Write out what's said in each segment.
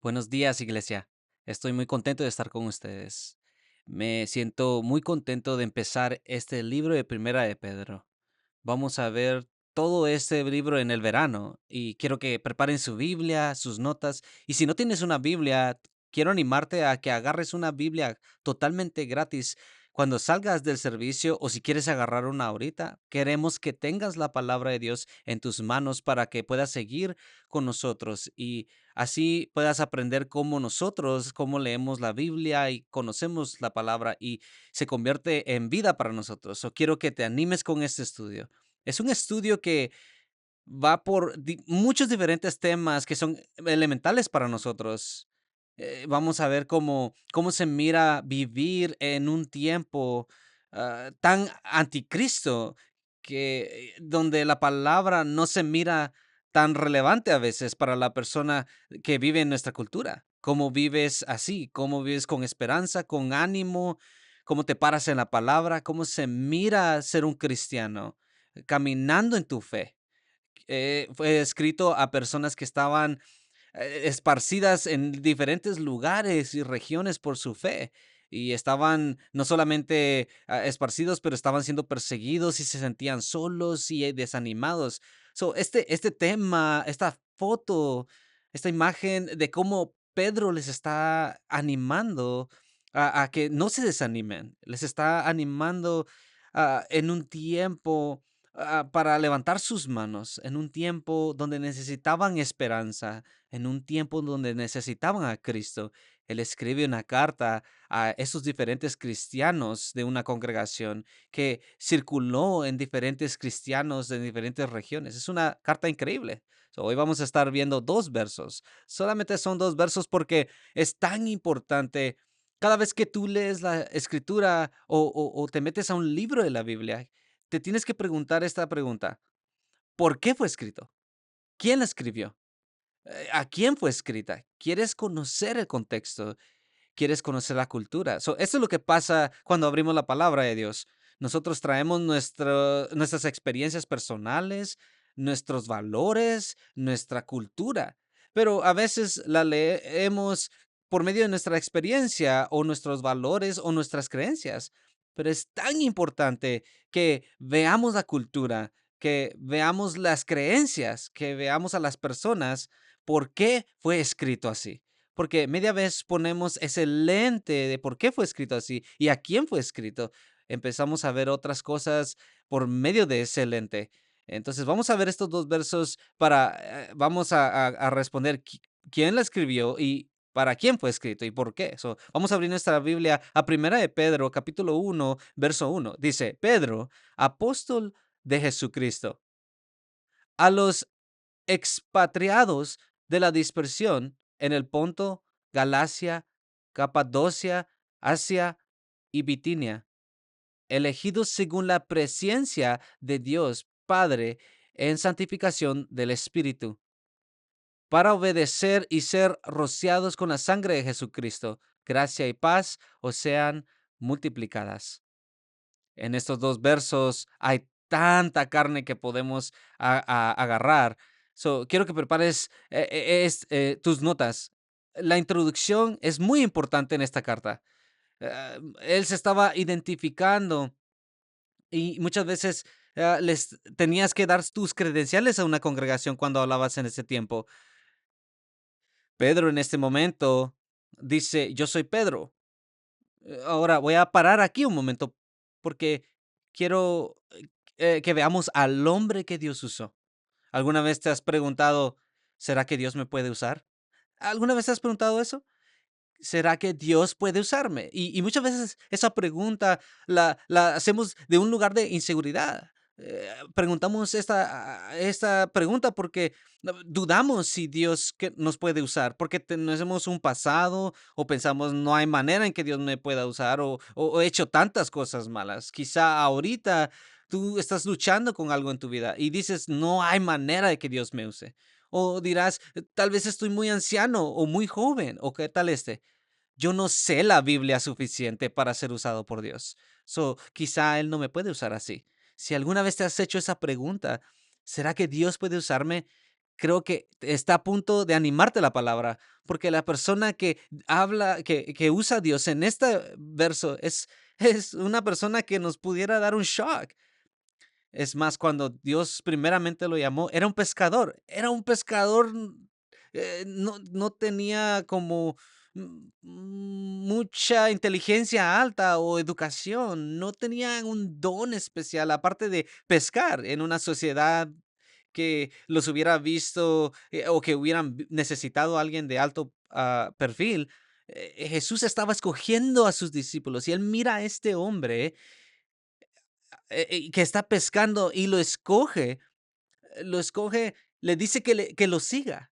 Buenos días, iglesia. Estoy muy contento de estar con ustedes. Me siento muy contento de empezar este libro de Primera de Pedro. Vamos a ver todo este libro en el verano y quiero que preparen su Biblia, sus notas. Y si no tienes una Biblia, quiero animarte a que agarres una Biblia totalmente gratis. Cuando salgas del servicio o si quieres agarrar una ahorita, queremos que tengas la palabra de Dios en tus manos para que puedas seguir con nosotros y así puedas aprender cómo nosotros, cómo leemos la Biblia y conocemos la palabra y se convierte en vida para nosotros. So, quiero que te animes con este estudio. Es un estudio que va por muchos diferentes temas que son elementales para nosotros. Vamos a ver cómo se mira vivir en un tiempo tan anticristo donde la palabra no se mira tan relevante a veces para la persona que vive en nuestra cultura. Cómo vives así, cómo vives con esperanza, con ánimo, cómo te paras en la palabra, cómo se mira ser un cristiano caminando en tu fe. Fue escrito a personas que estaban esparcidas en diferentes lugares y regiones por su fe. Y estaban no solamente esparcidos, pero estaban siendo perseguidos y se sentían solos y desanimados. So, este tema, esta foto, esta imagen de cómo Pedro les está animando a que no se desanimen, les está animando en un tiempo para levantar sus manos, en un tiempo donde necesitaban esperanza, en un tiempo donde necesitaban a Cristo. Él escribe una carta a esos diferentes cristianos de una congregación que circuló en diferentes cristianos de diferentes regiones. Es una carta increíble. So, hoy vamos a estar viendo dos versos. Solamente son dos versos porque es tan importante. Cada vez que tú lees la escritura o te metes a un libro de la Biblia, te tienes que preguntar esta pregunta. ¿Por qué fue escrito? ¿Quién la escribió? ¿A quién fue escrita? ¿Quieres conocer el contexto? ¿Quieres conocer la cultura? Eso es lo que pasa cuando abrimos la palabra de Dios. Nosotros traemos nuestras experiencias personales, nuestros valores, nuestra cultura, pero a veces la leemos por medio de nuestra experiencia o nuestros valores o nuestras creencias. Pero es tan importante que veamos la cultura, que veamos las creencias, que veamos a las personas, por qué fue escrito así. Porque media vez ponemos ese lente de por qué fue escrito así y a quién fue escrito. Empezamos a ver otras cosas por medio de ese lente. Entonces vamos a ver estos dos versos vamos a responder quién la escribió y para quién fue escrito y por qué. Vamos a abrir nuestra Biblia a Primera de Pedro, capítulo 1, verso 1. Dice, Pedro, apóstol de Jesucristo, a los expatriados de la dispersión en el Ponto, Galacia, Capadocia, Asia y Bitinia, elegidos según la presencia de Dios Padre en santificación del Espíritu, para obedecer y ser rociados con la sangre de Jesucristo. Gracia y paz os sean multiplicadas. En estos dos versos hay tanta carne que podemos agarrar. Quiero que prepares tus notas. La introducción es muy importante en esta carta. Él se estaba identificando y muchas veces les tenías que dar tus credenciales a una congregación cuando hablabas en ese tiempo. Pedro en este momento dice, yo soy Pedro. Ahora voy a parar aquí un momento porque quiero que veamos al hombre que Dios usó. ¿Alguna vez te has preguntado, ¿será que Dios me puede usar? ¿Alguna vez te has preguntado eso? ¿Será que Dios puede usarme? Y muchas veces esa pregunta la hacemos de un lugar de inseguridad. Preguntamos esta pregunta porque dudamos si Dios nos puede usar, porque tenemos un pasado o pensamos no hay manera en que Dios me pueda usar o he hecho tantas cosas malas. Quizá ahorita tú estás luchando con algo en tu vida y dices no hay manera de que Dios me use. O dirás, tal vez estoy muy anciano o muy joven, o qué tal yo no sé la Biblia suficiente para ser usado por Dios. Quizá Él no me puede usar así. Si alguna vez te has hecho esa pregunta, ¿será que Dios puede usarme? creo que está a punto de animarte la palabra, porque la persona que habla, que usa a Dios en este verso es una persona que nos pudiera dar un shock. Es más, cuando Dios primeramente lo llamó, era un pescador, no tenía como mucha inteligencia alta o educación, no tenía un don especial, aparte de pescar en una sociedad que los hubiera visto o que hubieran necesitado a alguien de alto perfil. Jesús estaba escogiendo a sus discípulos y él mira a este hombre que está pescando y lo escoge, le dice que lo siga.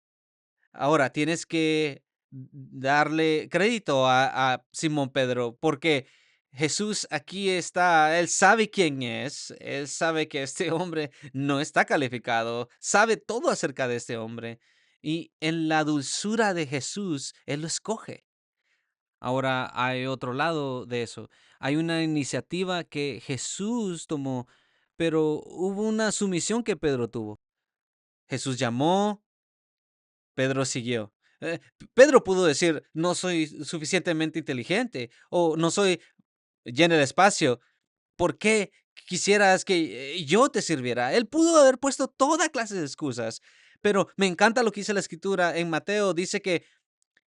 Ahora, tienes que darle crédito a Simón Pedro, porque Jesús aquí está, él sabe quién es, él sabe que este hombre no está calificado, sabe todo acerca de este hombre, y en la dulzura de Jesús, él lo escoge. Ahora hay otro lado de eso. Hay una iniciativa que Jesús tomó, pero hubo una sumisión que Pedro tuvo. Jesús llamó, Pedro siguió. Pedro pudo decir, no soy suficientemente inteligente o no soy lleno el espacio. ¿Por qué quisieras que yo te sirviera? Él pudo haber puesto toda clase de excusas, pero me encanta lo que dice la escritura en Mateo. Dice que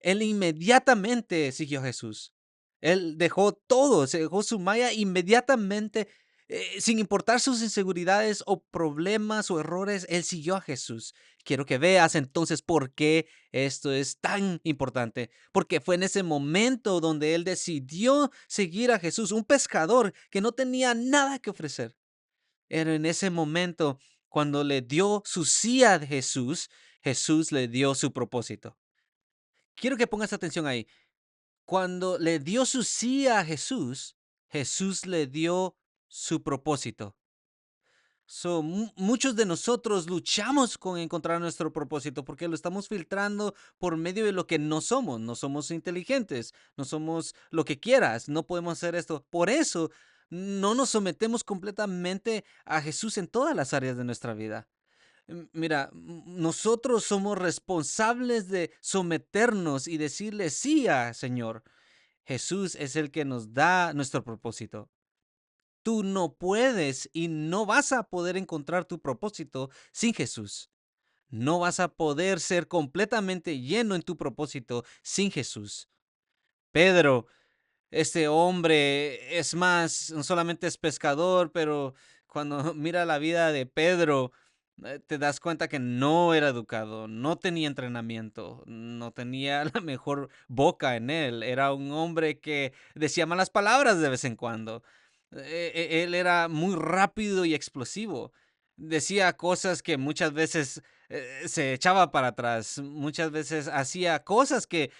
él inmediatamente siguió a Jesús. Él dejó todo, se dejó su malla inmediatamente, sin importar sus inseguridades o problemas o errores, él siguió a Jesús. Quiero que veas entonces por qué esto es tan importante, porque fue en ese momento donde él decidió seguir a Jesús, un pescador que no tenía nada que ofrecer. Era en ese momento cuando le dio su sí a Jesús, Jesús le dio su propósito. Quiero que pongas atención ahí. Cuando le dio su sí a Jesús, Jesús le dio su propósito. Muchos de nosotros luchamos con encontrar nuestro propósito porque lo estamos filtrando por medio de lo que no somos. No somos inteligentes, no somos lo que quieras, no podemos hacer esto. Por eso no nos sometemos completamente a Jesús en todas las áreas de nuestra vida. Mira, nosotros somos responsables de someternos y decirle sí a Señor. Jesús es el que nos da nuestro propósito. Tú no puedes y no vas a poder encontrar tu propósito sin Jesús. No vas a poder ser completamente lleno en tu propósito sin Jesús. Pedro, este hombre, es más, no solamente es pescador, pero cuando mira la vida de Pedro, te das cuenta que no era educado, no tenía entrenamiento, no tenía la mejor boca en él. Era un hombre que decía malas palabras de vez en cuando. Él era muy rápido y explosivo. Decía cosas que muchas veces se echaba para atrás, muchas veces hacía cosas que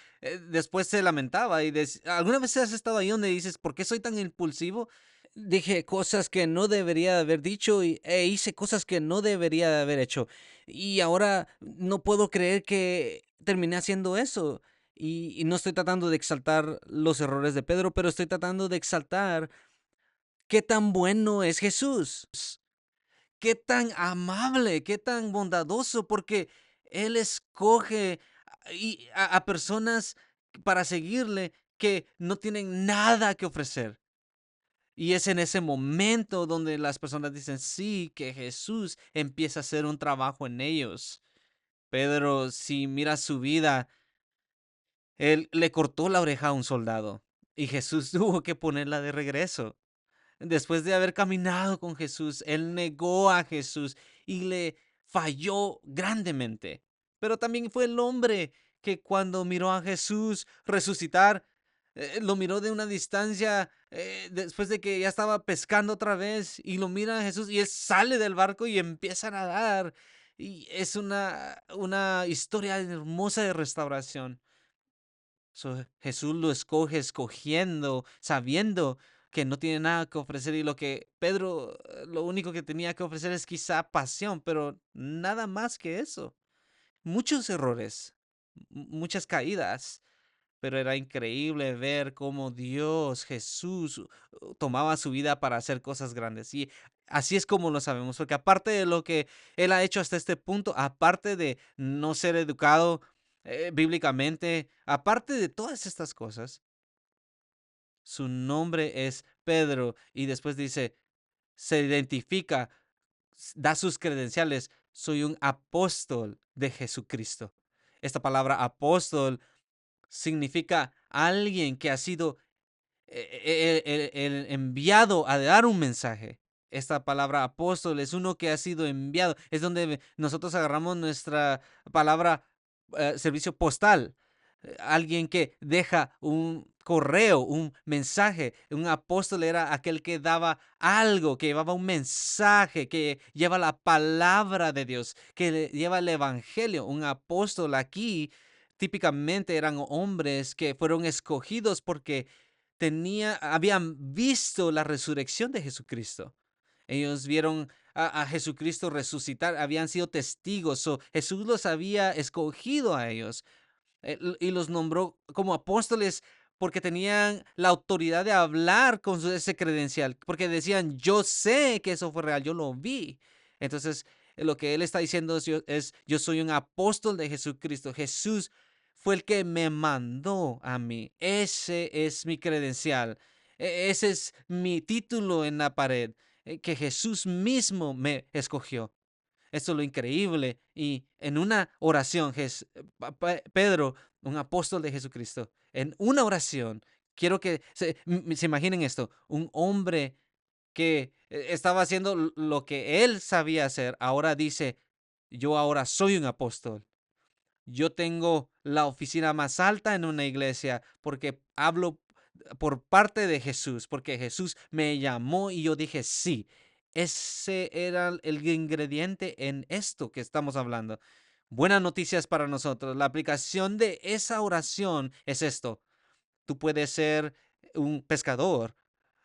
después se lamentaba y ¿alguna vez has estado ahí donde dices, ¿por qué soy tan impulsivo? Dije cosas que no debería de haber dicho e hice cosas que no debería de haber hecho. Y ahora no puedo creer que terminé haciendo eso. Y no estoy tratando de exaltar los errores de Pedro, pero estoy tratando de exaltar qué tan bueno es Jesús, qué tan amable, qué tan bondadoso, porque Él escoge a personas para seguirle que no tienen nada que ofrecer. Y es en ese momento donde las personas dicen sí, que Jesús empieza a hacer un trabajo en ellos. Pedro, si miras su vida, él le cortó la oreja a un soldado y Jesús tuvo que ponerla de regreso. Después de haber caminado con Jesús, él negó a Jesús y le falló grandemente. Pero también fue el hombre que cuando miró a Jesús resucitar, lo miró de una distancia después de que ya estaba pescando otra vez y lo mira a Jesús y él sale del barco y empieza a nadar. Y es una historia hermosa de restauración. Jesús lo escoge escogiendo, sabiendo que no tiene nada que ofrecer y lo que Pedro, lo único que tenía que ofrecer es quizá pasión, pero nada más que eso. Muchos errores, muchas caídas, pero era increíble ver cómo Dios, Jesús, tomaba su vida para hacer cosas grandes. Y así es como lo sabemos, porque aparte de lo que Él ha hecho hasta este punto, aparte de no ser educado bíblicamente, aparte de todas estas cosas, su nombre es Pedro y después dice, se identifica, da sus credenciales, soy un apóstol de Jesucristo. Esta palabra apóstol significa alguien que ha sido el enviado a dar un mensaje. Esta palabra apóstol es uno que ha sido enviado. Es donde nosotros agarramos nuestra palabra servicio postal. Alguien que deja un correo, un mensaje. Un apóstol era aquel que daba algo, que llevaba un mensaje, que lleva la palabra de Dios, que lleva el evangelio. Un apóstol aquí típicamente eran hombres que fueron escogidos porque habían visto la resurrección de Jesucristo. Ellos vieron a Jesucristo resucitar, habían sido testigos, Jesús los había escogido a ellos y los nombró como apóstoles porque tenían la autoridad de hablar con ese credencial, porque decían, yo sé que eso fue real, yo lo vi. Entonces, lo que él está diciendo yo soy un apóstol de Jesucristo. Jesús fue el que me mandó a mí. Ese es mi credencial. Ese es mi título en la pared, que Jesús mismo me escogió. Esto es lo increíble. Y en una oración, Pedro, un apóstol de Jesucristo, en una oración, quiero que se imaginen esto, un hombre que estaba haciendo lo que él sabía hacer, ahora dice, yo ahora soy un apóstol. Yo tengo la oficina más alta en una iglesia porque hablo por parte de Jesús, porque Jesús me llamó y yo dije sí. Ese era el ingrediente en esto que estamos hablando. Buenas noticias para nosotros. La aplicación de esa oración es esto. Tú puedes ser un pescador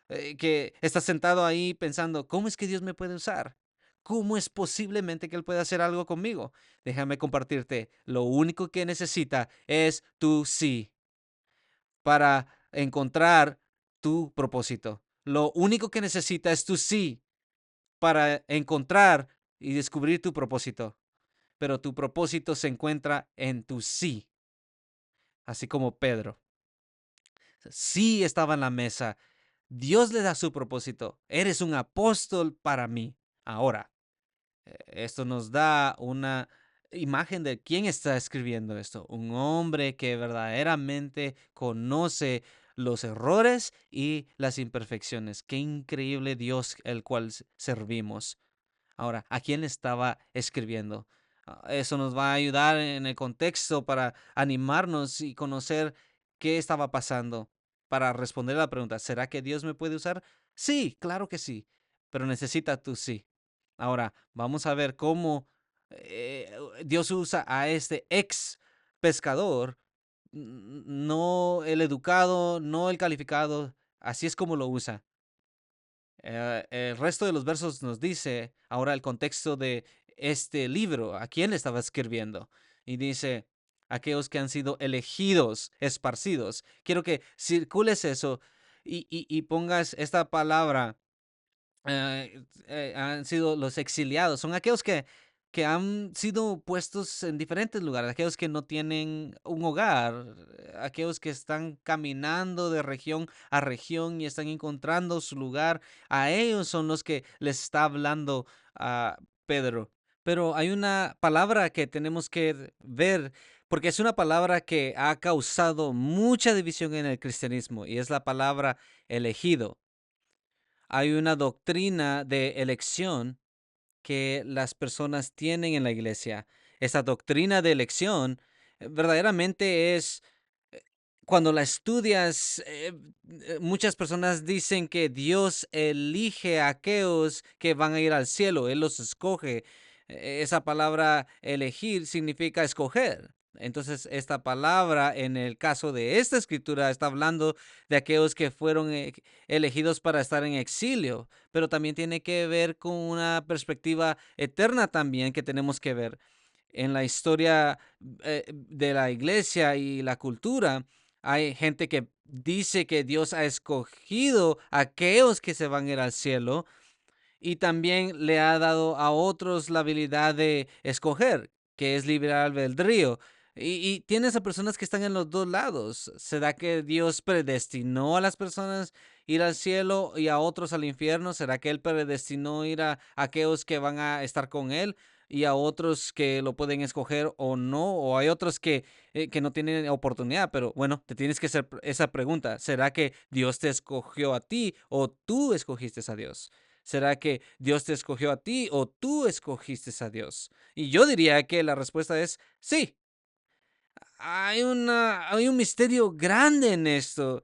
que está sentado ahí pensando, ¿cómo es que Dios me puede usar? ¿Cómo es posiblemente que Él pueda hacer algo conmigo? Déjame compartirte, lo único que necesita es tu sí para encontrar tu propósito. Lo único que necesita es tu sí para encontrar y descubrir tu propósito. Pero tu propósito se encuentra en tu sí, así como Pedro. Sí estaba en la mesa. Dios le da su propósito. Eres un apóstol para mí. Ahora, esto nos da una imagen de quién está escribiendo esto. Un hombre que verdaderamente conoce los errores y las imperfecciones. Qué increíble Dios el cual servimos. Ahora, ¿a quién le estaba escribiendo? Eso nos va a ayudar en el contexto para animarnos y conocer qué estaba pasando. Para responder a la pregunta, ¿será que Dios me puede usar? Sí, claro que sí, pero necesita tu sí. Ahora, vamos a ver cómo Dios usa a este ex pescador, no el educado, no el calificado, así es como lo usa. El resto de los versos nos dice ahora el contexto de este libro, a quién le estaba escribiendo. Y dice, aquellos que han sido elegidos, esparcidos. Quiero que circules eso y pongas esta palabra han sido los exiliados, son aquellos que han sido puestos en diferentes lugares, aquellos que no tienen un hogar, aquellos que están caminando de región a región y están encontrando su lugar, a ellos son los que les está hablando a Pedro. Pero hay una palabra que tenemos que ver, porque es una palabra que ha causado mucha división en el cristianismo y es la palabra elegido. Hay una doctrina de elección que las personas tienen en la iglesia. Esa doctrina de elección verdaderamente es, cuando la estudias, muchas personas dicen que Dios elige a aquellos que van a ir al cielo, Él los escoge. Esa palabra elegir significa escoger. Entonces, esta palabra en el caso de esta escritura está hablando de aquellos que fueron elegidos para estar en exilio, pero también tiene que ver con una perspectiva eterna también que tenemos que ver en la historia de la iglesia y la cultura. Hay gente que dice que Dios ha escogido a aquellos que se van a ir al cielo y también le ha dado a otros la habilidad de escoger, que es libre albedrío. Y tienes a personas que están en los dos lados. ¿Será que Dios predestinó a las personas ir al cielo y a otros al infierno? ¿Será que Él predestinó ir a aquellos que van a estar con Él y a otros que lo pueden escoger o no? ¿O hay otros que no tienen oportunidad? Pero bueno, te tienes que hacer esa pregunta. ¿Será que Dios te escogió a ti o tú escogiste a Dios? ¿Será que Dios te escogió a ti o tú escogiste a Dios? Y yo diría que la respuesta es sí. Hay un misterio grande en esto,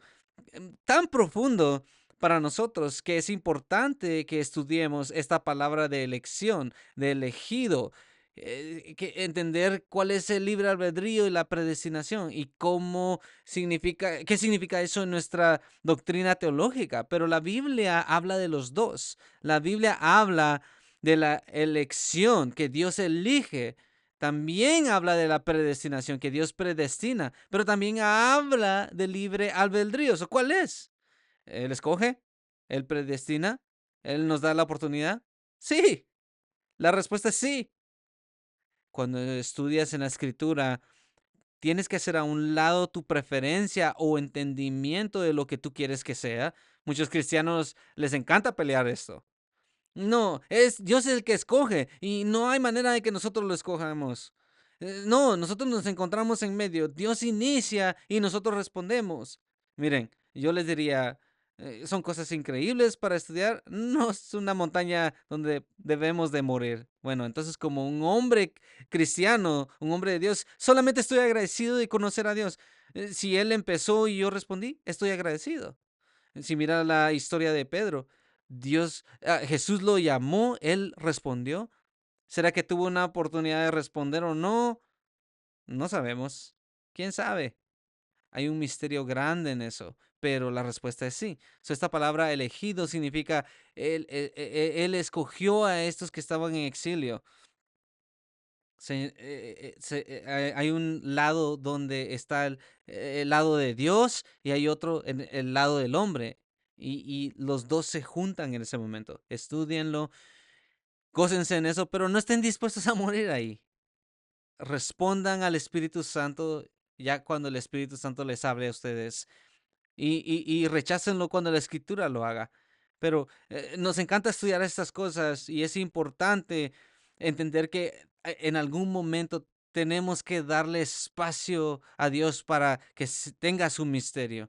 tan profundo para nosotros que es importante que estudiemos esta palabra de elección, de elegido, que entender cuál es el libre albedrío y la predestinación y qué significa eso en nuestra doctrina teológica. Pero la Biblia habla de los dos. La Biblia habla de la elección que Dios elige. También habla de la predestinación, que Dios predestina, pero también habla de libre albedrío. ¿So cuál es? ¿Él escoge? ¿Él predestina? ¿Él nos da la oportunidad? Sí, la respuesta es sí. Cuando estudias en la escritura, tienes que hacer a un lado tu preferencia o entendimiento de lo que tú quieres que sea. Muchos cristianos les encanta pelear esto. No, es Dios el que escoge y no hay manera de que nosotros lo escojamos. No, nosotros nos encontramos en medio. Dios inicia y nosotros respondemos. Miren, yo les diría, son cosas increíbles para estudiar. No es una montaña donde debemos de morir. Bueno, entonces como un hombre cristiano, un hombre de Dios, solamente estoy agradecido de conocer a Dios. Si Él empezó y yo respondí, estoy agradecido. Si mira la historia de Pedro, Jesús lo llamó, él respondió. ¿Será que tuvo una oportunidad de responder o no? No sabemos. ¿Quién sabe? Hay un misterio grande en eso, pero la respuesta es sí. Esta palabra elegido significa él escogió a estos que estaban en exilio. Hay un lado donde está el lado de Dios y hay otro en el lado del hombre. Y los dos se juntan en ese momento. Estudienlo, gócense en eso, pero no estén dispuestos a morir ahí. Respondan al Espíritu Santo ya cuando el Espíritu Santo les hable a ustedes y rechácenlo cuando la Escritura lo haga. Pero nos encanta estudiar estas cosas y es importante entender que en algún momento tenemos que darle espacio a Dios para que tenga su misterio.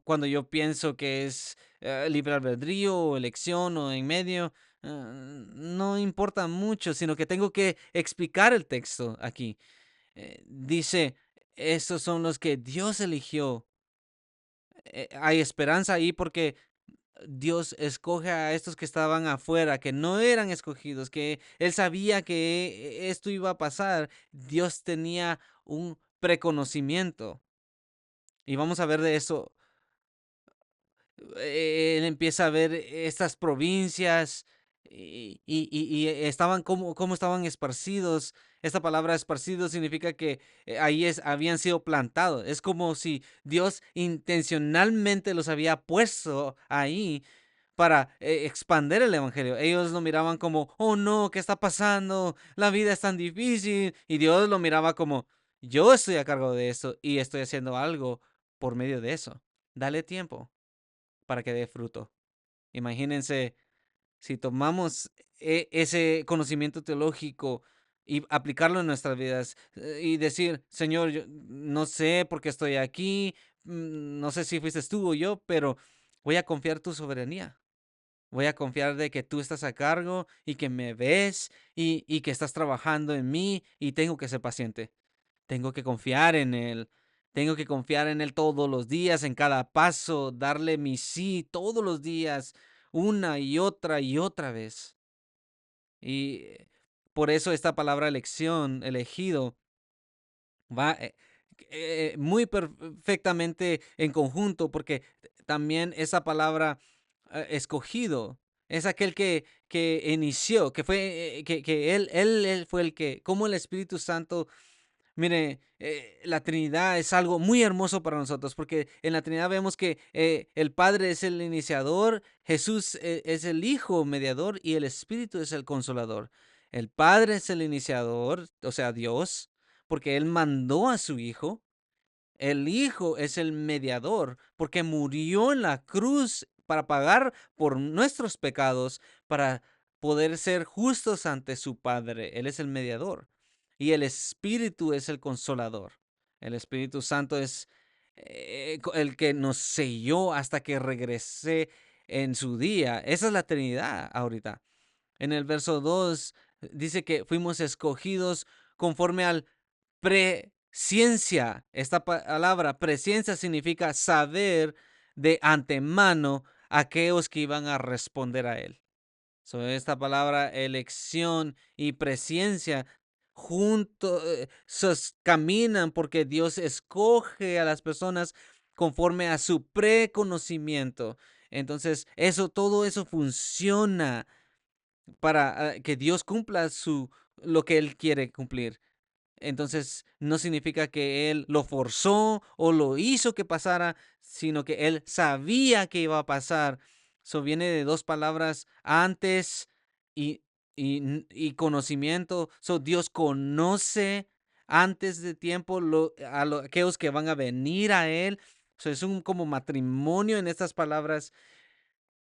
Cuando yo pienso que es libre albedrío o elección o en medio, no importa mucho, sino que tengo que explicar el texto aquí. Dice, estos son los que Dios eligió. Hay esperanza ahí porque Dios escoge a estos que estaban afuera, que no eran escogidos, que Él sabía que esto iba a pasar. Dios tenía un preconocimiento. Y vamos a ver de eso. Él empieza a ver estas provincias y estaban como estaban esparcidos. Esta palabra esparcido significa que habían sido plantados. Es como si Dios intencionalmente los había puesto ahí para expander el evangelio. Ellos lo miraban como, oh no, ¿qué está pasando? La vida es tan difícil. Y Dios lo miraba como, yo estoy a cargo de eso y estoy haciendo algo por medio de eso. Dale tiempo para que dé fruto. Imagínense si tomamos ese conocimiento teológico y aplicarlo en nuestras vidas y decir, Señor, yo no sé por qué estoy aquí, no sé si fuiste tú o yo, pero voy a confiar tu soberanía. Voy a confiar de que tú estás a cargo y que me ves y que estás trabajando en mí y tengo que ser paciente. Tengo que confiar en Él. Tengo que confiar en Él todos los días, en cada paso, darle mi sí todos los días, una y otra vez. Y por eso esta palabra elección, elegido, va muy perfectamente en conjunto, porque también esa palabra escogido es aquel que inició, que fue, que él fue el que, como el Espíritu Santo Mire, la Trinidad es algo muy hermoso para nosotros porque en la Trinidad vemos que el Padre es el iniciador, Jesús es el Hijo mediador y el Espíritu es el consolador. El Padre es el iniciador, o sea, Dios, porque Él mandó a su Hijo. El Hijo es el mediador porque murió en la cruz para pagar por nuestros pecados, para poder ser justos ante su Padre. Él es el mediador. Y el Espíritu es el consolador. El Espíritu Santo es el que nos selló hasta que regresé en su día. Esa es la Trinidad ahorita. En el verso 2 dice que fuimos escogidos conforme al presciencia. Esta palabra presciencia significa saber de antemano a aquellos que iban a responder a él. Esta palabra elección y presciencia juntos caminan porque Dios escoge a las personas conforme a su preconocimiento. Entonces, todo eso funciona para que Dios cumpla lo que Él quiere cumplir. Entonces, no significa que Él lo forzó o lo hizo que pasara, sino que Él sabía que iba a pasar. Eso viene de dos palabras, antes y, y conocimiento. Dios conoce antes de tiempo aquellos que van a venir a Él. Es un como matrimonio en estas palabras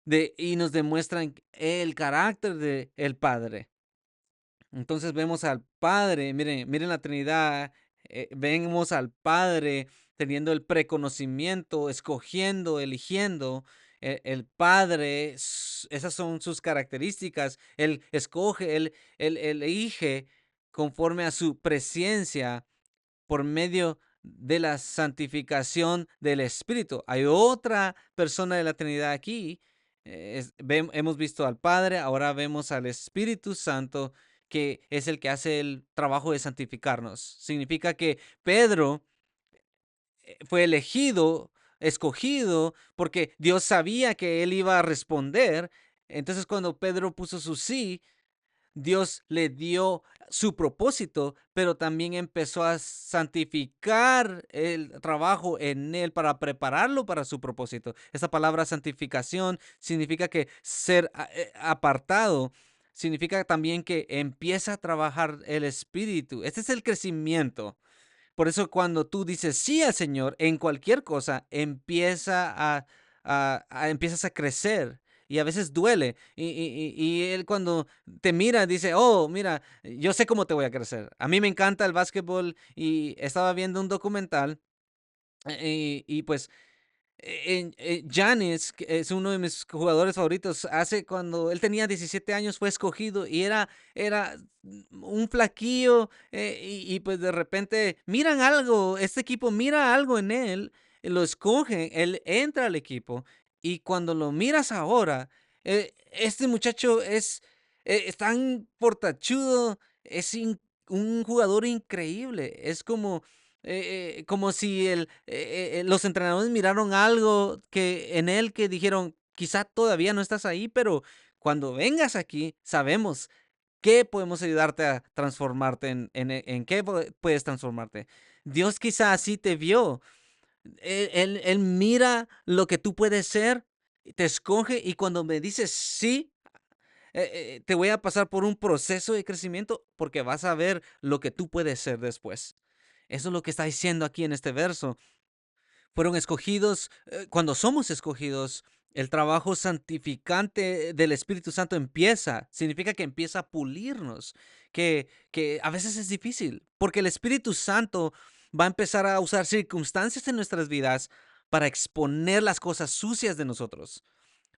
y nos demuestran el carácter de el Padre. Entonces vemos al Padre, miren la Trinidad, vemos al Padre teniendo el preconocimiento, escogiendo, eligiendo. El Padre, esas son sus características. Él escoge, él elige conforme a su presencia por medio de la santificación del Espíritu. Hay otra persona de la Trinidad aquí. Hemos visto al Padre, ahora vemos al Espíritu Santo, que es el que hace el trabajo de santificarnos. Significa que Pedro fue elegido, escogido, porque Dios sabía que él iba a responder. Entonces, cuando Pedro puso su sí, Dios le dio su propósito, pero también empezó a santificar el trabajo en él para prepararlo para su propósito. Esa palabra santificación significa que ser apartado, significa también que empieza a trabajar el Espíritu. Este es el crecimiento. Por eso cuando tú dices sí al Señor en cualquier cosa, empiezas a crecer. Y a veces duele. Y Él cuando te mira dice, oh, mira, yo sé cómo te voy a crecer. A mí me encanta el básquetbol y estaba viendo un documental y pues Giannis, que es uno de mis jugadores favoritos, cuando él tenía 17 años fue escogido y era un flaquillo y pues de repente miran algo, este equipo mira algo en él, lo escogen, él entra al equipo y cuando lo miras ahora, este muchacho es tan portachudo, un jugador increíble, es como si los entrenadores miraron algo en él que dijeron, quizá todavía no estás ahí, pero cuando vengas aquí, sabemos qué podemos ayudarte a transformarte, en qué puedes transformarte. Dios quizá así te vio. Él mira lo que tú puedes ser, te escoge y cuando me dices sí, te voy a pasar por un proceso de crecimiento porque vas a ver lo que tú puedes ser después. Eso es lo que está diciendo aquí en este verso. Fueron escogidos, cuando somos escogidos, el trabajo santificante del Espíritu Santo empieza, significa que empieza a pulirnos, que a veces es difícil, porque el Espíritu Santo va a empezar a usar circunstancias en nuestras vidas para exponer las cosas sucias de nosotros.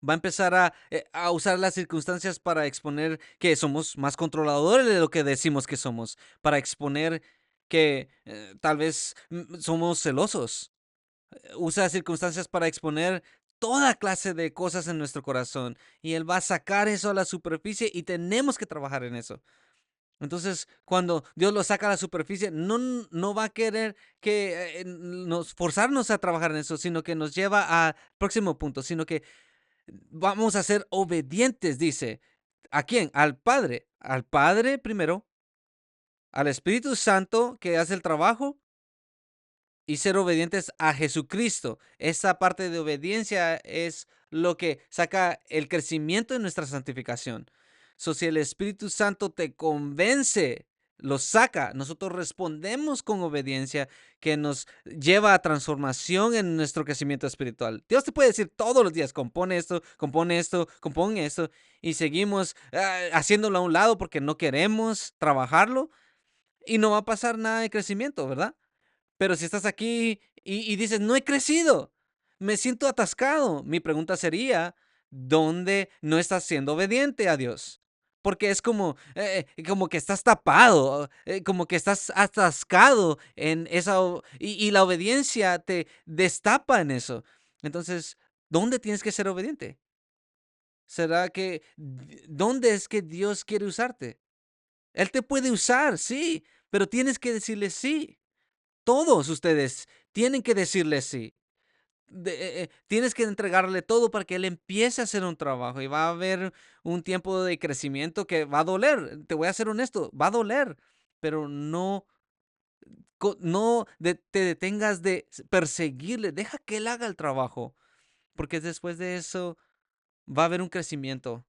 Va a empezar a usar las circunstancias para exponer que somos más controladores de lo que decimos que somos, para exponer que tal vez somos celosos. Usa circunstancias para exponer toda clase de cosas en nuestro corazón y Él va a sacar eso a la superficie y tenemos que trabajar en eso. Entonces, cuando Dios lo saca a la superficie, no va a querer que forzarnos a trabajar en eso, sino que nos lleva al próximo punto, sino que vamos a ser obedientes, dice. ¿A quién? Al Padre. Al Padre primero al Espíritu Santo que hace el trabajo y ser obedientes a Jesucristo. Esa parte de obediencia es lo que saca el crecimiento de nuestra santificación. Si el Espíritu Santo te convence, lo saca, nosotros respondemos con obediencia que nos lleva a transformación en nuestro crecimiento espiritual. Dios te puede decir todos los días, compone esto, compone esto, y seguimos haciéndolo a un lado porque no queremos trabajarlo y no va a pasar nada de crecimiento, ¿verdad? Pero si estás aquí y dices, no he crecido, me siento atascado, mi pregunta sería, ¿dónde no estás siendo obediente a Dios? Porque es como que estás tapado, como que estás atascado en esa, y la obediencia te destapa en eso. Entonces, ¿dónde tienes que ser obediente? ¿Será que, dónde es que Dios quiere usarte? Él te puede usar, sí, pero tienes que decirle sí. Todos ustedes tienen que decirle sí. Tienes que entregarle todo para que él empiece a hacer un trabajo y va a haber un tiempo de crecimiento que va a doler. Te voy a ser honesto, va a doler, pero no te detengas de perseguirle. Deja que él haga el trabajo, porque después de eso va a haber un crecimiento.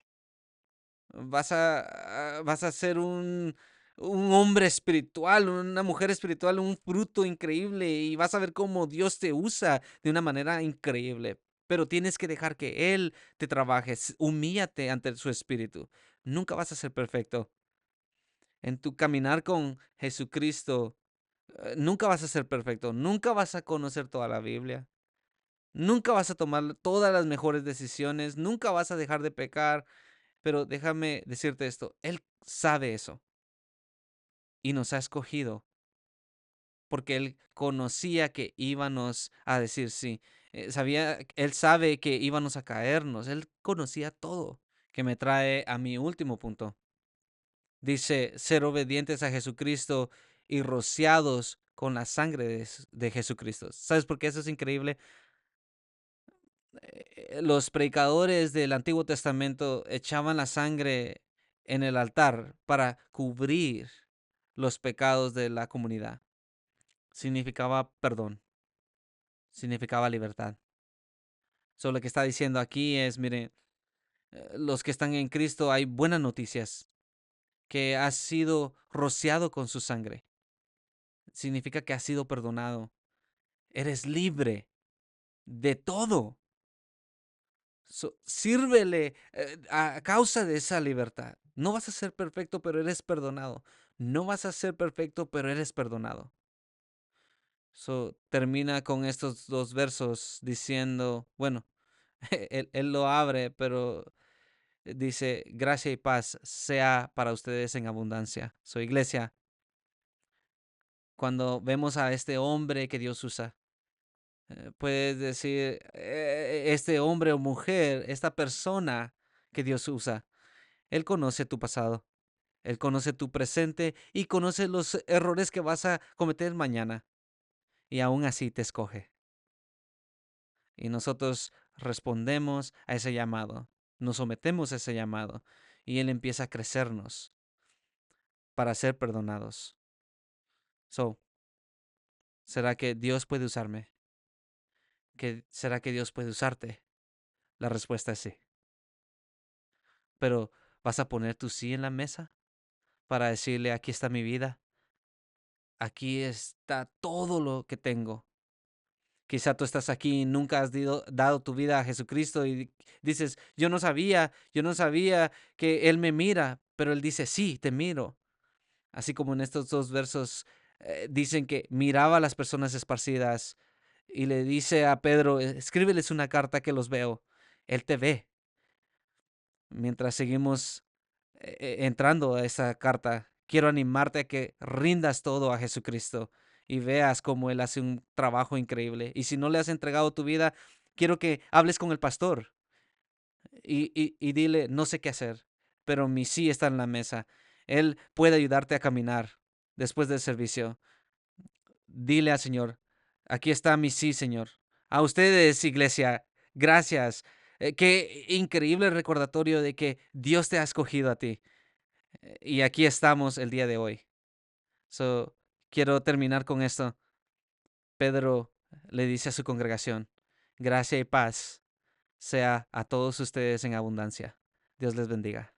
Vas a ser un hombre espiritual, una mujer espiritual, un fruto increíble y vas a ver cómo Dios te usa de una manera increíble. Pero tienes que dejar que Él te trabaje. Humíllate ante su espíritu. Nunca vas a ser perfecto. En tu caminar con Jesucristo, nunca vas a ser perfecto. Nunca vas a conocer toda la Biblia. Nunca vas a tomar todas las mejores decisiones. Nunca vas a dejar de pecar. Pero déjame decirte esto, Él sabe eso y nos ha escogido porque Él conocía que íbamos a decir sí. Él sabe que íbamos a caernos, Él conocía todo, que me trae a mi último punto. Dice, ser obedientes a Jesucristo y rociados con la sangre de Jesucristo. ¿Sabes por qué eso es increíble? Los predicadores del Antiguo Testamento echaban la sangre en el altar para cubrir los pecados de la comunidad. Significaba perdón, significaba libertad. Lo que está diciendo aquí es, miren, los que están en Cristo hay buenas noticias, que has sido rociado con su sangre. Significa que has sido perdonado. Eres libre de todo. Sírvele a causa de esa libertad. No vas a ser perfecto, pero eres perdonado. No vas a ser perfecto, pero eres perdonado. Termina con estos dos versos diciendo, bueno, él lo abre, pero dice, gracia y paz sea para ustedes en abundancia. Iglesia, cuando vemos a este hombre que Dios usa, puedes decir, este hombre o mujer, esta persona que Dios usa, Él conoce tu pasado, Él conoce tu presente y conoce los errores que vas a cometer mañana. Y aún así te escoge. Y nosotros respondemos a ese llamado, nos sometemos a ese llamado y Él empieza a crecernos para ser perdonados. ¿Será que Dios puede usarme? ¿Será que Dios puede usarte? La respuesta es sí. Pero ¿vas a poner tu sí en la mesa para decirle, aquí está mi vida? Aquí está todo lo que tengo. Quizá tú estás aquí y nunca has dado tu vida a Jesucristo y dices, yo no sabía que Él me mira, pero Él dice, sí, te miro. Así como en estos dos versos dicen que miraba a las personas esparcidas y le dice a Pedro, escríbeles una carta que los veo. Él te ve. Mientras seguimos entrando a esa carta, quiero animarte a que rindas todo a Jesucristo y veas cómo Él hace un trabajo increíble. Y si no le has entregado tu vida, quiero que hables con el pastor y dile, no sé qué hacer, pero mi sí está en la mesa. Él puede ayudarte a caminar después del servicio. Dile al Señor, aquí está mi sí, Señor. A ustedes, iglesia, gracias. Qué increíble recordatorio de que Dios te ha escogido a ti. Y aquí estamos el día de hoy. So, quiero terminar con esto. Pedro le dice a su congregación, gracia y paz sea a todos ustedes en abundancia. Dios les bendiga.